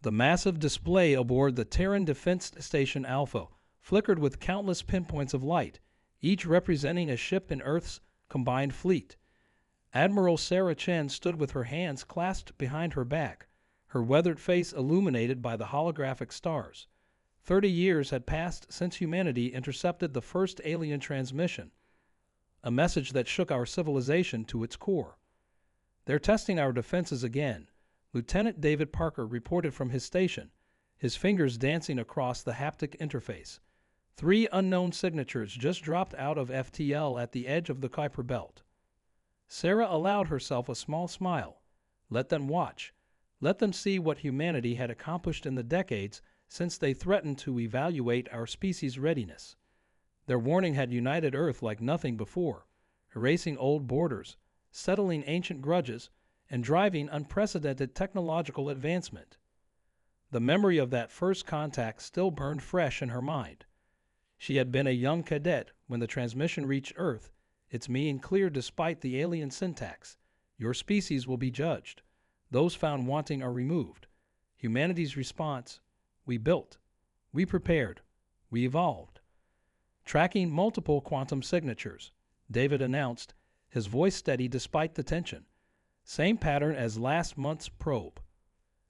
The massive display aboard the Terran Defense Station Alpha flickered with countless pinpoints of light, each representing a ship in Earth's combined fleet. Admiral Sarah Chen stood with her hands clasped behind her back, her weathered face illuminated by the holographic stars. 30 years had passed since humanity intercepted the first alien transmission, a message that shook our civilization to its core. "They're testing our defenses again," Lieutenant David Parker reported from his station, his fingers dancing across the haptic interface. 3 unknown signatures just dropped out of FTL at the edge of the Kuiper Belt. Sarah allowed herself a small smile. Let them watch. Let them see what humanity had accomplished in the decades since they threatened to evaluate our species' readiness. Their warning had united Earth like nothing before, erasing old borders, settling ancient grudges, and driving unprecedented technological advancement. The memory of that first contact still burned fresh in her mind. She had been a young cadet when the transmission reached Earth, its meaning clear despite the alien syntax. "Your species will be judged. Those found wanting are removed." Humanity's response: "We built. We prepared. We evolved." "Tracking multiple quantum signatures," David announced, his voice steady despite the tension. "Same pattern as last month's probe.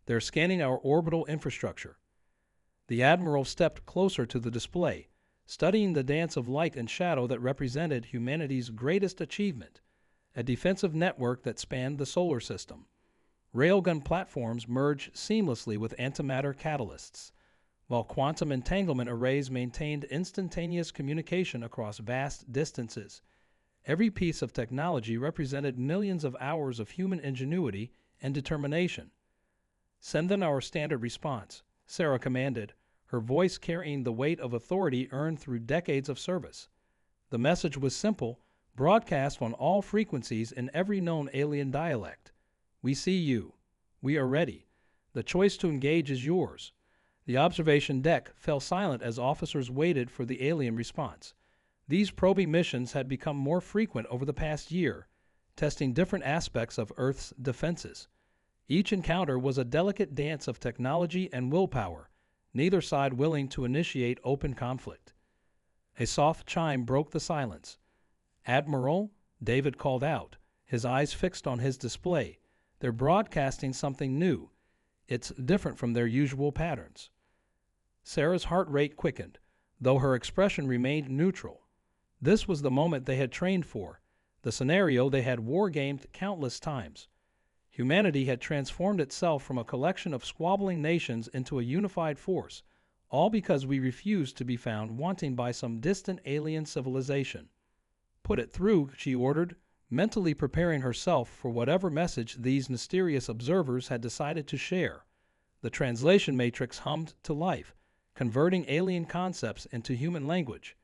They're scanning our orbital infrastructure." The Admiral stepped closer to the display, studying the dance of light and shadow that represented humanity's greatest achievement, a defensive network that spanned the solar system. Railgun platforms merged seamlessly with antimatter catalysts, while quantum entanglement arrays maintained instantaneous communication across vast distances. Every piece of technology represented millions of hours of human ingenuity and determination. "Send them our standard response," Sarah commanded, her voice carrying the weight of authority earned through decades of service. The message was simple, broadcast on all frequencies in every known alien dialect. "We see you. We are ready. The choice to engage is yours." The observation deck fell silent as officers waited for the alien response. These probing missions had become more frequent over the past year, testing different aspects of Earth's defenses. Each encounter was a delicate dance of technology and willpower, neither side willing to initiate open conflict. A soft chime broke the silence. "Admiral," David called out, his eyes fixed on his display. "They're broadcasting something new. It's different from their usual patterns." Sarah's heart rate quickened, though her expression remained neutral. This was the moment they had trained for, the scenario they had war-gamed countless times. Humanity had transformed itself from a collection of squabbling nations into a unified force, all because we refused to be found wanting by some distant alien civilization. "Put it through," she ordered, mentally preparing herself for whatever message these mysterious observers had decided to share. The translation matrix hummed to life, converting alien concepts into human language.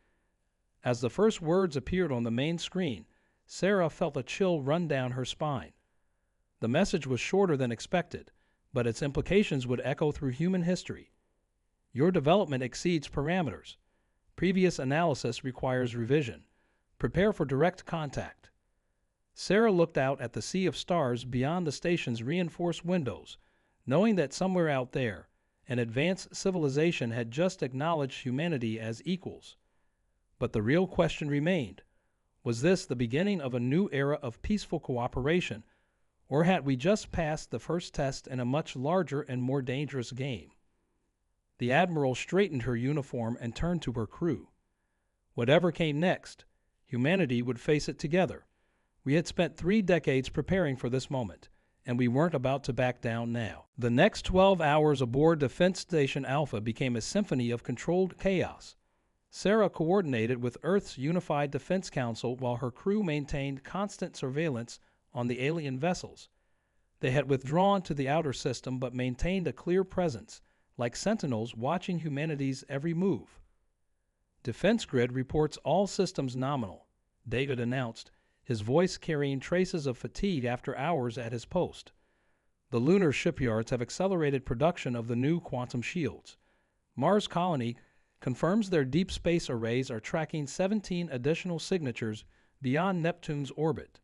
As the first words appeared on the main screen, Sarah felt a chill run down her spine. The message was shorter than expected, but its implications would echo through human history. "Your development exceeds parameters. Previous analysis requires revision. Prepare for direct contact." Sarah looked out at the sea of stars beyond the station's reinforced windows, knowing that somewhere out there, an advanced civilization had just acknowledged humanity as equals. But the real question remained: was this the beginning of a new era of peaceful cooperation, or had we just passed the first test in a much larger and more dangerous game? The Admiral straightened her uniform and turned to her crew. Whatever came next, humanity would face it together. We had spent 3 decades preparing for this moment, and we weren't about to back down now. The next 12 hours aboard Defense Station Alpha became a symphony of controlled chaos. Sarah coordinated with Earth's Unified Defense Council while her crew maintained constant surveillance on the alien vessels. They had withdrawn to the outer system but maintained a clear presence, like sentinels watching humanity's every move. "Defense Grid reports all systems nominal," David announced, his voice carrying traces of fatigue after hours at his post. "The lunar shipyards have accelerated production of the new quantum shields. Mars Colony confirms their deep space arrays are tracking 17 additional signatures beyond Neptune's orbit."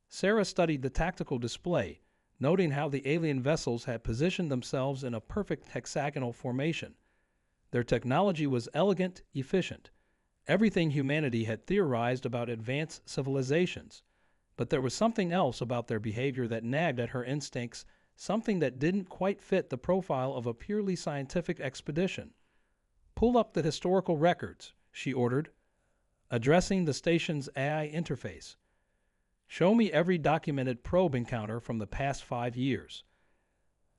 Sarah studied the tactical display, noting how the alien vessels had positioned themselves in a perfect hexagonal formation. Their technology was elegant, efficient, everything humanity had theorized about advanced civilizations. But there was something else about their behavior that nagged at her instincts, something that didn't quite fit the profile of a purely scientific expedition. "Pull up the historical records," she ordered, addressing the station's AI interface. "Show me every documented probe encounter from the past 5 years."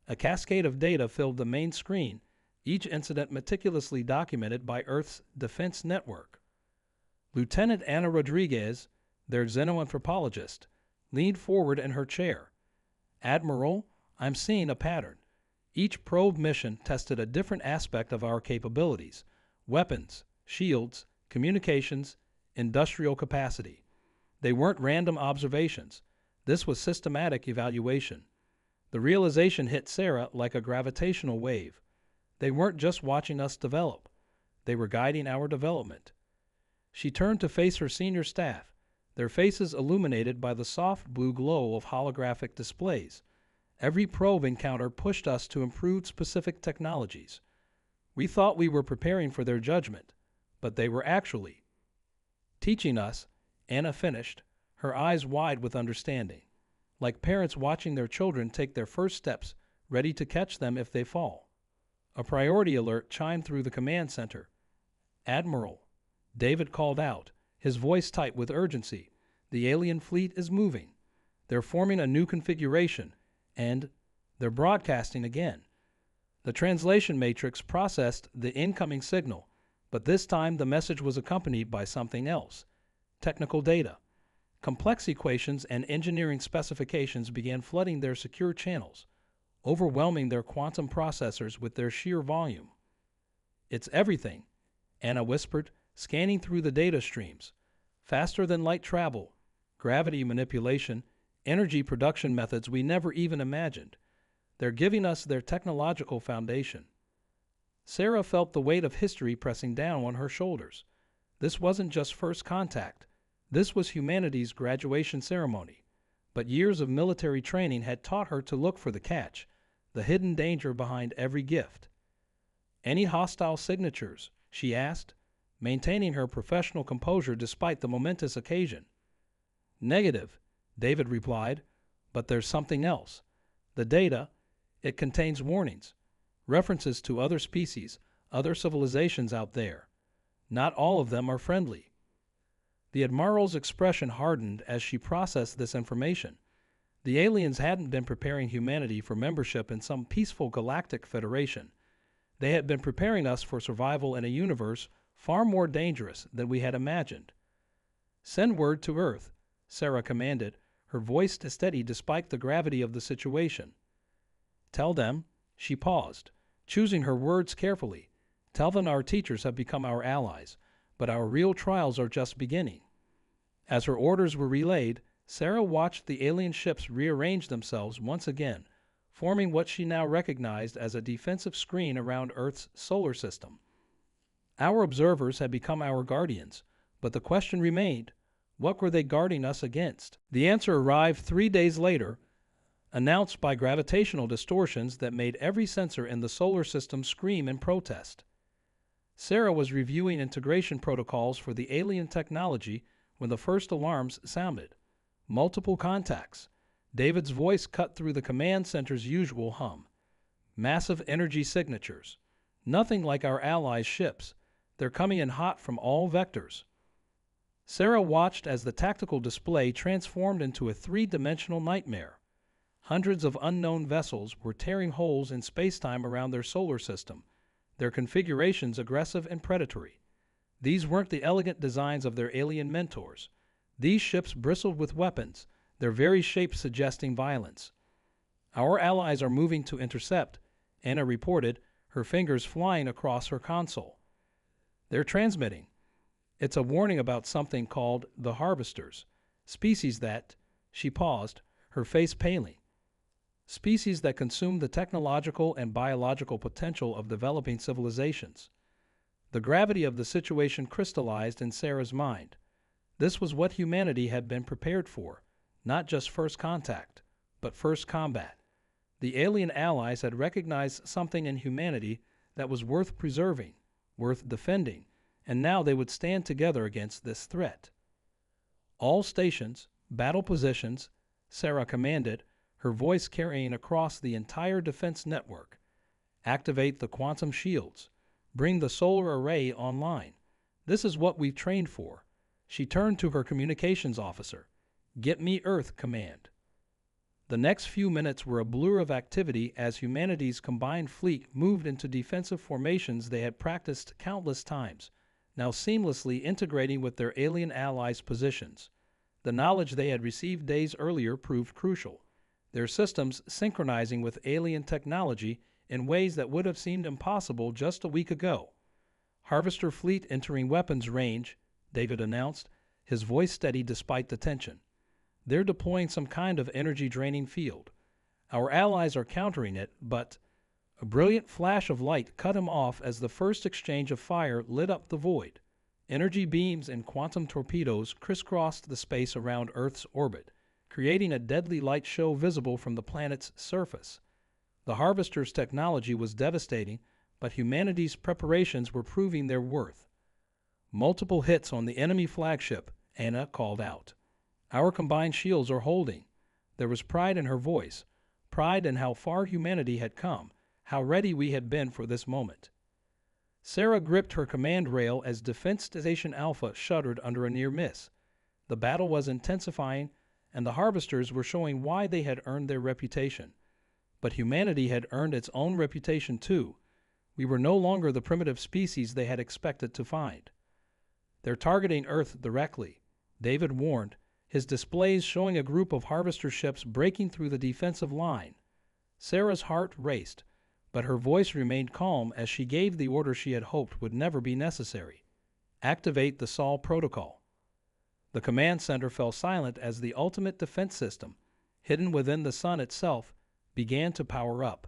A cascade of data filled the main screen, each incident meticulously documented by Earth's defense network. Lieutenant Ana Rodriguez, their xenoanthropologist, leaned forward in her chair. "Admiral, I'm seeing a pattern. Each probe mission tested a different aspect of our capabilities: weapons, shields, communications, industrial capacity. They weren't random observations. This was systematic evaluation." The realization hit Sarah like a gravitational wave. They weren't just watching us develop. They were guiding our development. She turned to face her senior staff, their faces illuminated by the soft blue glow of holographic displays. Every probe encounter pushed us to improve specific technologies. We thought we were preparing for their judgment, but they were actually teaching us. Anna finished, her eyes wide with understanding, like parents watching their children take their first steps, ready to catch them if they fall. A priority alert chimed through the command center. "Admiral," David called out, his voice tight with urgency, "the alien fleet is moving. They're forming a new configuration, and they're broadcasting again." The translation matrix processed the incoming signal, but this time the message was accompanied by something else: technical data. Complex equations and engineering specifications began flooding their secure channels, overwhelming their quantum processors with their sheer volume. "It's everything," Anna whispered, scanning through the data streams. "Faster than light travel, gravity manipulation, energy production methods we never even imagined. They're giving us their technological foundation." Sarah felt the weight of history pressing down on her shoulders. This wasn't just first contact. This was humanity's graduation ceremony. But years of military training had taught her to look for the catch, the hidden danger behind every gift. "Any hostile signatures?" she asked, maintaining her professional composure despite the momentous occasion. "Negative," David replied, "but there's something else. The data, it contains warnings, references to other species, other civilizations out there. Not all of them are friendly." The Admiral's expression hardened as she processed this information. The aliens hadn't been preparing humanity for membership in some peaceful galactic federation. They had been preparing us for survival in a universe far more dangerous than we had imagined. "Send word to Earth," Sarah commanded, her voice steady despite the gravity of the situation. "Tell them," she paused, choosing her words carefully, "tell them our teachers have become our allies, but our real trials are just beginning." As her orders were relayed, Sarah watched the alien ships rearrange themselves once again, forming what she now recognized as a defensive screen around Earth's solar system. Our observers had become our guardians, but the question remained: what were they guarding us against? The answer arrived 3 days later, announced by gravitational distortions that made every sensor in the solar system scream in protest. Sarah was reviewing integration protocols for the alien technology when the first alarms sounded. Multiple contacts. David's voice cut through the command center's usual hum. Massive energy signatures. Nothing like our allies' ships. They're coming in hot from all vectors. Sarah watched as the tactical display transformed into a three-dimensional nightmare. Hundreds of unknown vessels were tearing holes in space-time around their solar system, their configurations aggressive and predatory. These weren't the elegant designs of their alien mentors. These ships bristled with weapons, their very shape suggesting violence. "Our allies are moving to intercept," Anna reported, her fingers flying across her console. "They're transmitting. It's a warning about something called the Harvesters, species that—" She paused, her face paling. "Species that consume the technological and biological potential of developing civilizations." The gravity of the situation crystallized in Sarah's mind. This was what humanity had been prepared for, not just first contact, but first combat. The alien allies had recognized something in humanity that was worth preserving, worth defending, and now they would stand together against this threat. All stations, battle positions, Sarah commanded, her voice carrying across the entire defense network. Activate the quantum shields. Bring the solar array online. This is what we've trained for. She turned to her communications officer. Get me Earth command. The next few minutes were a blur of activity as humanity's combined fleet moved into defensive formations they had practiced countless times, now seamlessly integrating with their alien allies' positions. The knowledge they had received days earlier proved crucial, their systems synchronizing with alien technology in ways that would have seemed impossible just a week ago. Harvester fleet entering weapons range, David announced, his voice steady despite the tension. They're deploying some kind of energy-draining field. Our allies are countering it, but... A brilliant flash of light cut him off as the first exchange of fire lit up the void. Energy beams and quantum torpedoes crisscrossed the space around Earth's orbit, creating a deadly light show visible from the planet's surface. The Harvester's technology was devastating, but humanity's preparations were proving their worth. Multiple hits on the enemy flagship, Anna called out. Our combined shields are holding. There was pride in her voice, pride in how far humanity had come, how ready we had been for this moment. Sarah gripped her command rail as Defense Station Alpha shuddered under a near miss. The battle was intensifying, and the Harvesters were showing why they had earned their reputation. But humanity had earned its own reputation too. We were no longer the primitive species they had expected to find. They're targeting Earth directly, David warned, his displays showing a group of Harvester ships breaking through the defensive line. Sarah's heart raced, but her voice remained calm as she gave the order she had hoped would never be necessary. Activate the Sol protocol. The command center fell silent as the ultimate defense system, hidden within the sun itself, began to power up.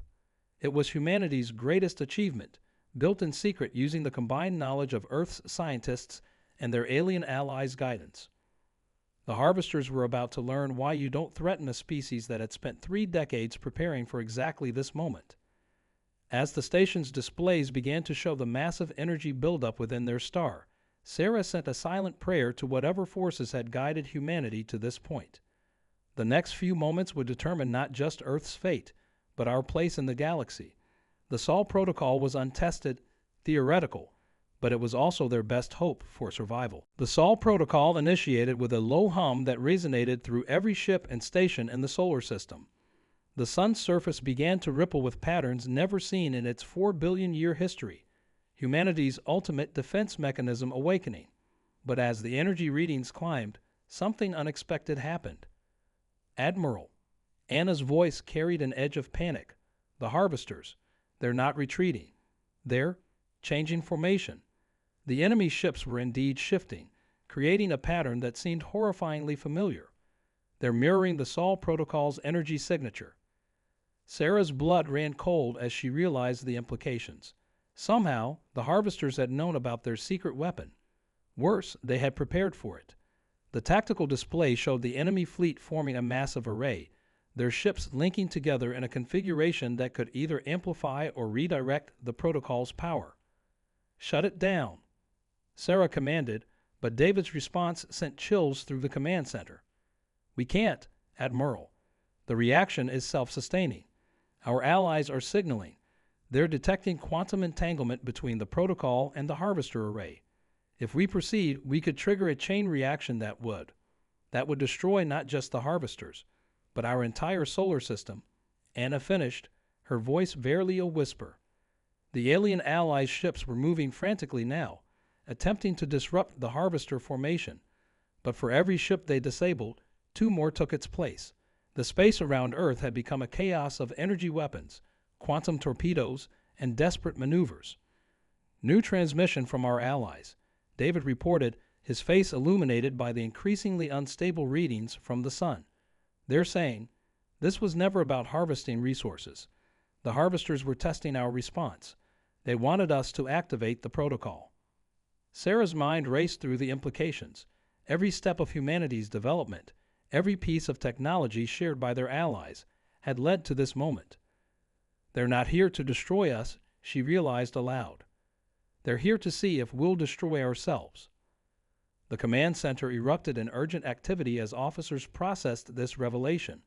It was humanity's greatest achievement, built in secret using the combined knowledge of Earth's scientists and their alien allies' guidance. The Harvesters were about to learn why you don't threaten a species that had spent 3 decades preparing for exactly this moment. As the station's displays began to show the massive energy buildup within their star, Sarah sent a silent prayer to whatever forces had guided humanity to this point. The next few moments would determine not just Earth's fate, but our place in the galaxy. The Sol protocol was untested, theoretical, but it was also their best hope for survival. The Sol protocol initiated with a low hum that resonated through every ship and station in the solar system. The sun's surface began to ripple with patterns never seen in its 4-billion-year history, humanity's ultimate defense mechanism awakening. But as the energy readings climbed, something unexpected happened. Admiral, Anna's voice carried an edge of panic. The Harvesters, they're not retreating. They're changing formation. The enemy ships were indeed shifting, creating a pattern that seemed horrifyingly familiar. They're mirroring the Sol protocol's energy signature. Sarah's blood ran cold as she realized the implications. Somehow, the Harvesters had known about their secret weapon. Worse, they had prepared for it. The tactical display showed the enemy fleet forming a massive array, their ships linking together in a configuration that could either amplify or redirect the protocol's power. Shut it down, Sarah commanded, but David's response sent chills through the command center. We can't, Admiral. The reaction is self-sustaining. Our allies are signaling. They're detecting quantum entanglement between the protocol and the Harvester array. If we proceed, we could trigger a chain reaction that would destroy not just the Harvesters, but our entire solar system. Anna finished, her voice barely a whisper. The alien allies' ships were moving frantically now, attempting to disrupt the Harvester formation. But for every ship they disabled, 2 more took its place. The space around Earth had become a chaos of energy weapons, quantum torpedoes, and desperate maneuvers. New transmission from our allies, David reported, his face illuminated by the increasingly unstable readings from the sun. They're saying, this was never about harvesting resources. The Harvesters were testing our response. They wanted us to activate the protocol. Sarah's mind raced through the implications. Every step of humanity's development, every piece of technology shared by their allies, had led to this moment. They're not here to destroy us, she realized aloud. They're here to see if we'll destroy ourselves. The command center erupted in urgent activity as officers processed this revelation.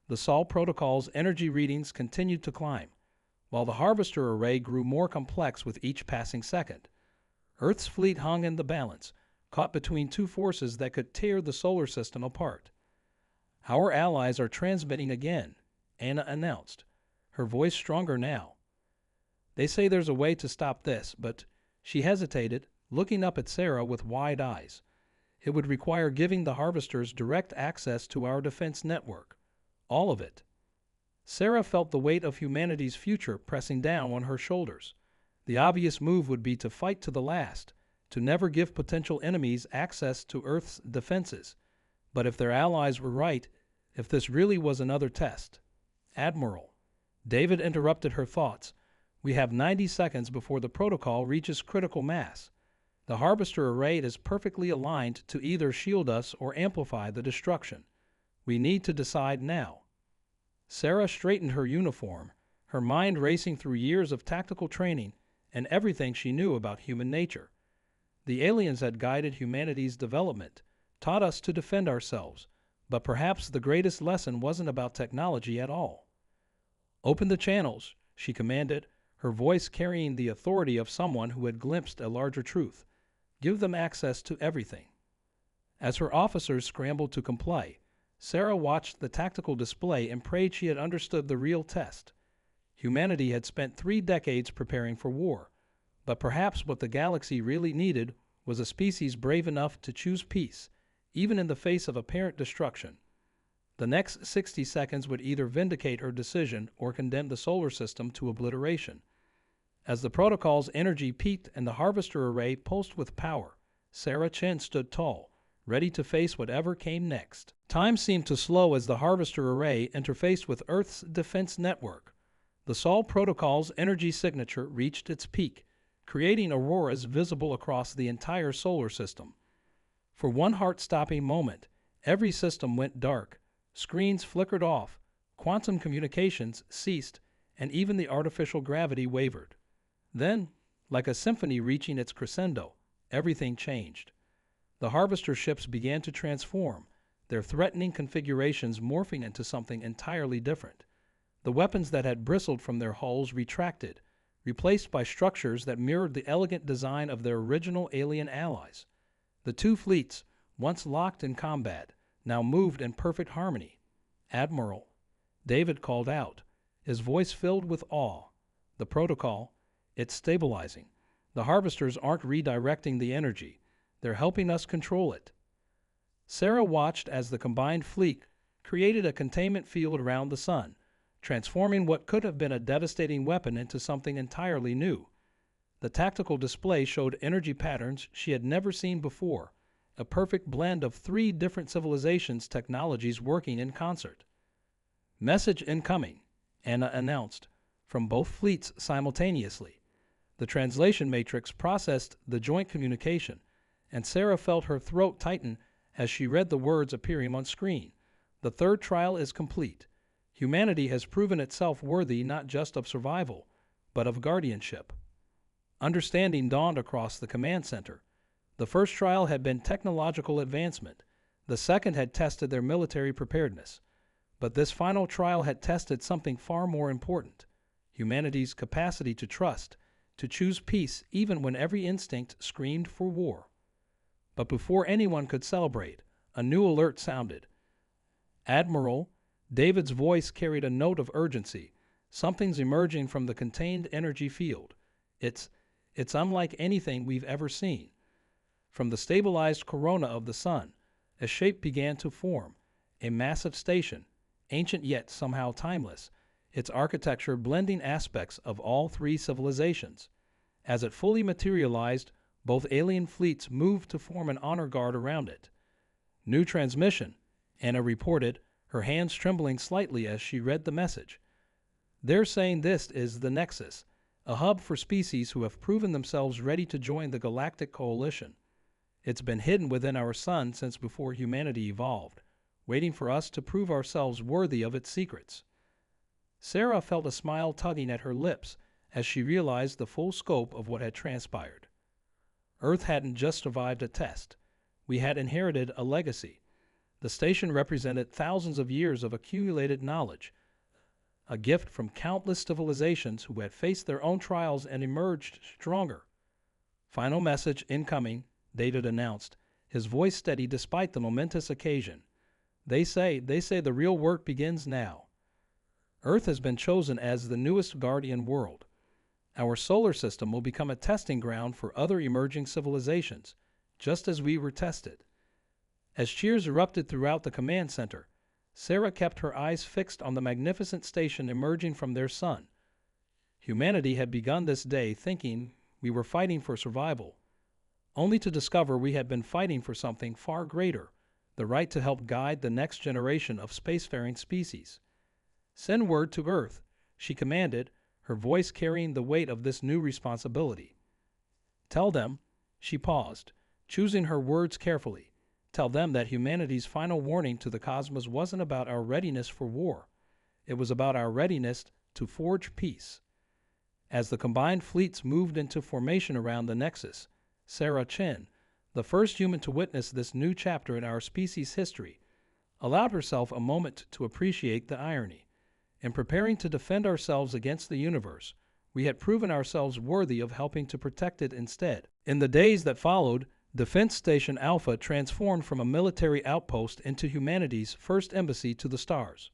The Sol protocol's energy readings continued to climb, while the harvester array grew more complex with each passing second. Earth's fleet hung in the balance, caught between two forces that could tear the solar system apart. Our allies are transmitting again, Anna announced, her voice stronger now. They say there's a way to stop this, but she hesitated, looking up at Sarah with wide eyes. It would require giving the harvesters direct access to our defense network. All of it. Sarah felt the weight of humanity's future pressing down on her shoulders. The obvious move would be to fight to the last, to never give potential enemies access to Earth's defenses. But if their allies were right, if this really was another test. Admiral. David interrupted her thoughts. We have 90 seconds before the protocol reaches critical mass. The harvester array is perfectly aligned to either shield us or amplify the destruction. We need to decide now. Sarah straightened her uniform, her mind racing through years of tactical training and everything she knew about human nature. The aliens had guided humanity's development, taught us to defend ourselves, but perhaps the greatest lesson wasn't about technology at all. Open the channels, she commanded, her voice carrying the authority of someone who had glimpsed a larger truth. Give them access to everything. As her officers scrambled to comply, Sarah watched the tactical display and prayed she had understood the real test. Humanity had spent 3 decades preparing for war, but perhaps what the galaxy really needed was a species brave enough to choose peace, even in the face of apparent destruction. The next 60 seconds would either vindicate her decision or condemn the solar system to obliteration. As the protocol's energy peaked and the harvester array pulsed with power, Sarah Chen stood tall, ready to face whatever came next. Time seemed to slow as the harvester array interfaced with Earth's defense network. The Sol protocol's energy signature reached its peak, creating auroras visible across the entire solar system. For one heart-stopping moment, every system went dark. Screens flickered off, quantum communications ceased, and even the artificial gravity wavered. Then, like a symphony reaching its crescendo, everything changed. The harvester ships began to transform, their threatening configurations morphing into something entirely different. The weapons that had bristled from their hulls retracted, replaced by structures that mirrored the elegant design of their original alien allies. The two fleets, once locked in combat, now moved in perfect harmony. Admiral, David called out, his voice filled with awe. The protocol, it's stabilizing. The harvesters aren't redirecting the energy. They're helping us control it. Sarah watched as the combined fleet created a containment field around the sun, transforming what could have been a devastating weapon into something entirely new. The tactical display showed energy patterns she had never seen before, a perfect blend of 3 different civilizations' technologies working in concert. Message incoming, Anna announced, from both fleets simultaneously. The translation matrix processed the joint communication, and Sarah felt her throat tighten as she read the words appearing on screen. The third trial is complete. Humanity has proven itself worthy not just of survival, but of guardianship. Understanding dawned across the command center. The first trial had been technological advancement. The second had tested their military preparedness. But this final trial had tested something far more important: humanity's capacity to trust, to choose peace even when every instinct screamed for war. But before anyone could celebrate, a new alert sounded. Admiral, David's voice carried a note of urgency. Something's emerging from the contained energy field. It's unlike anything we've ever seen. From the stabilized corona of the sun, a shape began to form, a massive station, ancient yet somehow timeless, its architecture blending aspects of all 3 civilizations. As it fully materialized, both alien fleets moved to form an honor guard around it. New transmission, Anna reported, her hands trembling slightly as she read the message. They're saying this is the Nexus, a hub for species who have proven themselves ready to join the Galactic Coalition. It's been hidden within our sun since before humanity evolved, waiting for us to prove ourselves worthy of its secrets. Sarah felt a smile tugging at her lips as she realized the full scope of what had transpired. Earth hadn't just survived a test. We had inherited a legacy. The station represented thousands of years of accumulated knowledge, a gift from countless civilizations who had faced their own trials and emerged stronger. "Final message incoming," David announced, his voice steady despite the momentous occasion. They say the real work begins now. Earth has been chosen as the newest guardian world. Our solar system will become a testing ground for other emerging civilizations, just as we were tested." As cheers erupted throughout the command center, Sarah kept her eyes fixed on the magnificent station emerging from their sun. Humanity had begun this day thinking we were fighting for survival, only to discover we had been fighting for something far greater, the right to help guide the next generation of spacefaring species. "Send word to Earth," she commanded, her voice carrying the weight of this new responsibility. "Tell them," she paused, choosing her words carefully, "tell them that humanity's final warning to the cosmos wasn't about our readiness for war. It was about our readiness to forge peace." As the combined fleets moved into formation around the Nexus, Sarah Chen, the first human to witness this new chapter in our species' history, allowed herself a moment to appreciate the irony. In preparing to defend ourselves against the universe, we had proven ourselves worthy of helping to protect it instead. In the days that followed, Defense Station Alpha transformed from a military outpost into humanity's first embassy to the stars.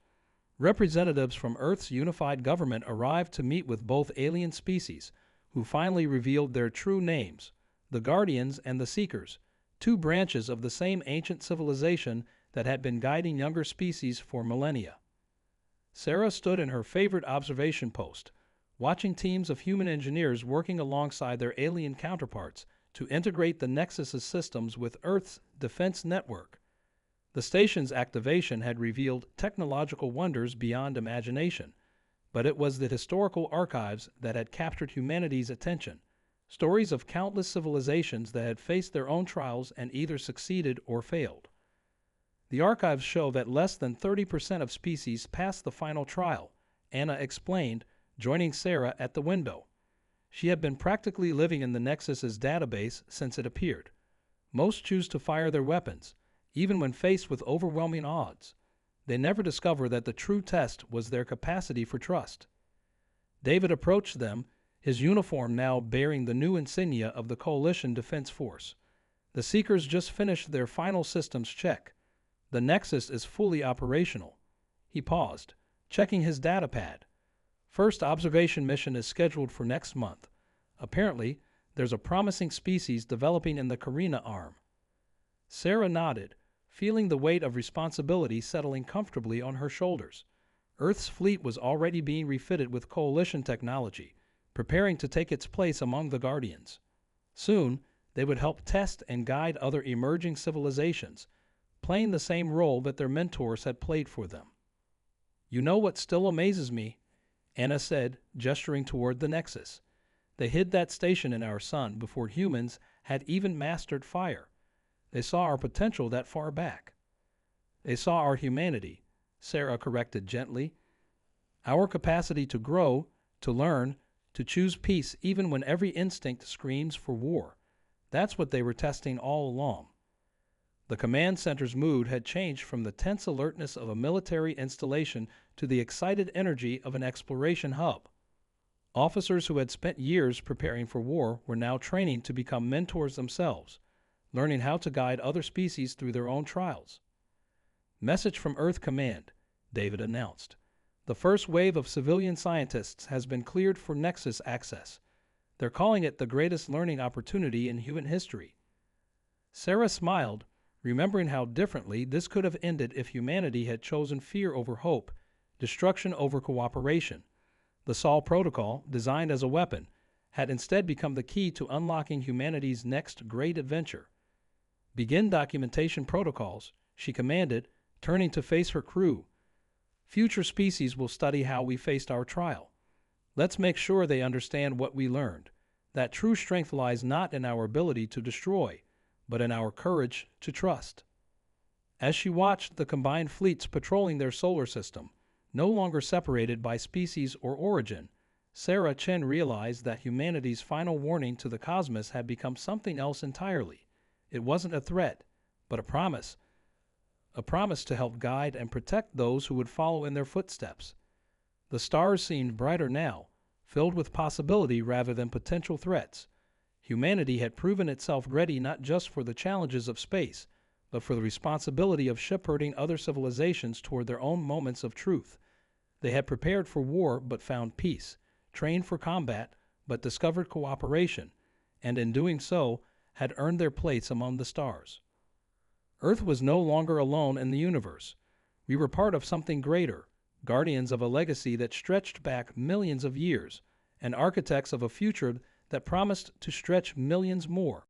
Representatives from Earth's unified government arrived to meet with both alien species, who finally revealed their true names, the Guardians and the Seekers, two branches of the same ancient civilization that had been guiding younger species for millennia. Sarah stood in her favorite observation post, watching teams of human engineers working alongside their alien counterparts to integrate the Nexus's systems with Earth's defense network. The station's activation had revealed technological wonders beyond imagination, but it was the historical archives that had captured humanity's attention, stories of countless civilizations that had faced their own trials and either succeeded or failed. The archives show that less than 30% of species passed the final trial, Anna explained, joining Sarah at the window. She had been practically living in the Nexus's database since it appeared. Most choose to fire their weapons, even when faced with overwhelming odds. They never discover that the true test was their capacity for trust. David approached them, his uniform now bearing the new insignia of the Coalition Defense Force. "The Seekers just finished their final systems check. The Nexus is fully operational." He paused, checking his data pad. "First observation mission is scheduled for next month. Apparently, there's a promising species developing in the Carina arm." Sarah nodded, feeling the weight of responsibility settling comfortably on her shoulders. Earth's fleet was already being refitted with Coalition technology, preparing to take its place among the Guardians. Soon, they would help test and guide other emerging civilizations, playing the same role that their mentors had played for them. "You know what still amazes me?" Anna said, gesturing toward the Nexus. "They hid that station in our sun before humans had even mastered fire. They saw our potential that far back." "They saw our humanity," Sarah corrected gently. "Our capacity to grow, to learn, to choose peace even when every instinct screams for war. That's what they were testing all along." The command center's mood had changed from the tense alertness of a military installation to the excited energy of an exploration hub. Officers who had spent years preparing for war were now training to become mentors themselves, learning how to guide other species through their own trials. "Message from Earth Command," David announced. "The first wave of civilian scientists has been cleared for Nexus access. They're calling it the greatest learning opportunity in human history." Sarah smiled, remembering how differently this could have ended if humanity had chosen fear over hope, destruction over cooperation. The Sol Protocol, designed as a weapon, had instead become the key to unlocking humanity's next great adventure. "Begin documentation protocols," she commanded, turning to face her crew. "Future species will study how we faced our trial. Let's make sure they understand what we learned, that true strength lies not in our ability to destroy, but in our courage to trust." As she watched the combined fleets patrolling their solar system, no longer separated by species or origin, Sarah Chen realized that humanity's final warning to the cosmos had become something else entirely. It wasn't a threat, but a promise to help guide and protect those who would follow in their footsteps. The stars seemed brighter now, filled with possibility rather than potential threats. Humanity had proven itself ready not just for the challenges of space, but for the responsibility of shepherding other civilizations toward their own moments of truth. They had prepared for war but found peace, trained for combat but discovered cooperation, and in doing so had earned their place among the stars. Earth was no longer alone in the universe. We were part of something greater, guardians of a legacy that stretched back millions of years, and architects of a future that promised to stretch millions more.